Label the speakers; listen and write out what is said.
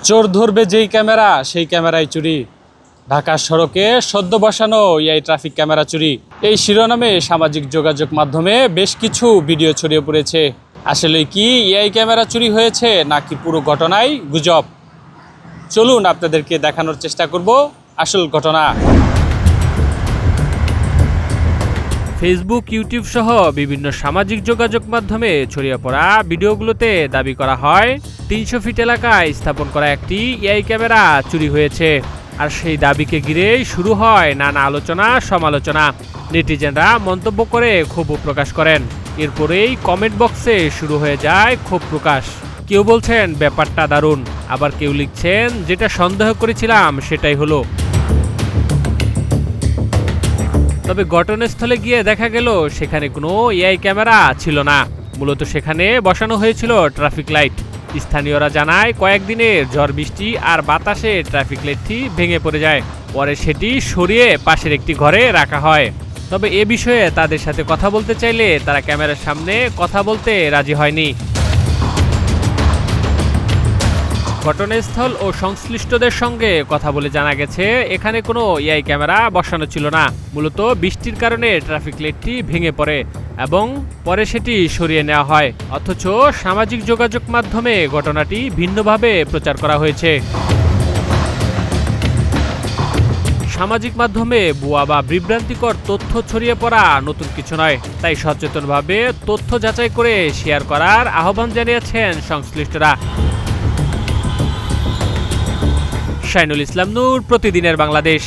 Speaker 1: চোর ধরবে যেই ক্যামেরা সেই ক্যামেরায় চুরি। ঢাকার সড়কে সদ্য বসানো এই ট্রাফিক ক্যামেরা চুরি, এই শিরোনামে সামাজিক যোগাযোগ মাধ্যমে বেশ কিছু ভিডিও ছড়িয়ে পড়েছে। আসলে কি এই ক্যামেরা চুরি হয়েছে নাকি পুরো ঘটনাই গুজব? চলুন আপনাদেরকে দেখানোর চেষ্টা করব আসল ঘটনা। ফেসবুক, ইউটিউব সহ বিভিন্ন সামাজিক যোগাযোগ মাধ্যমে ছড়িয়ে পড়া ভিডিওগুলোতে দাবি করা হয় ৩০০ ফিট এলাকায় স্থাপন করা একটি এআই ক্যামেরা চুরি হয়েছে। আর সেই দাবিকে ঘিরেই শুরু হয় নানা আলোচনা সমালোচনা। নেটিজেনরা মন্তব্য করে ক্ষোভ প্রকাশ করেন। এরপরেই কমেন্ট বক্সে শুরু হয়ে যায় ক্ষোভ প্রকাশ। কেউ বলছেন ব্যাপারটা দারুণ, আবার কেউ লিখছেন যেটা সন্দেহ করেছিলাম সেটাই হলো। তবে ঘটনাস্থলে গিয়ে দেখা গেল সেখানে কোনো এআই ক্যামেরা ছিল না। মূলত সেখানে বসানো হয়েছিল ট্রাফিক লাইট। স্থানীয়রা জানায় কয়েকদিনের ঝড় বৃষ্টি আর বাতাসে ট্রাফিক লাইটটি ভেঙে পড়ে যায়। পরে সেটি সরিয়ে পাশের একটি ঘরে রাখা হয়। তবে এ বিষয়ে তাদের সাথে কথা বলতে চাইলে তারা ক্যামেরার সামনে কথা বলতে রাজি হয়নি। ঘটনাস্থল ও সংশ্লিষ্টদের সঙ্গে কথা বলে জানা গেছে এখানে কোনো এআই ক্যামেরা বসানো ছিল না। মূলত বৃষ্টির কারণে ট্রাফিক লাইটটি ভেঙে পড়ে এবং পরে সেটি সরিয়ে নেওয়া হয়। অথচ সামাজিক যোগাযোগ মাধ্যমে ঘটনাটি ভিন্নভাবে প্রচার করা হয়েছে। সামাজিক মাধ্যমে ভুয়া বা বিভ্রান্তিকর তথ্য ছড়িয়ে পড়া নতুন কিছু নয়, তাই সচেতনভাবে তথ্য যাচাই করে শেয়ার করার আহ্বান জানিয়েছেন সংশ্লিষ্টরা। শাইনুল ইসলাম নূর, প্রতিদিনের বাংলাদেশ।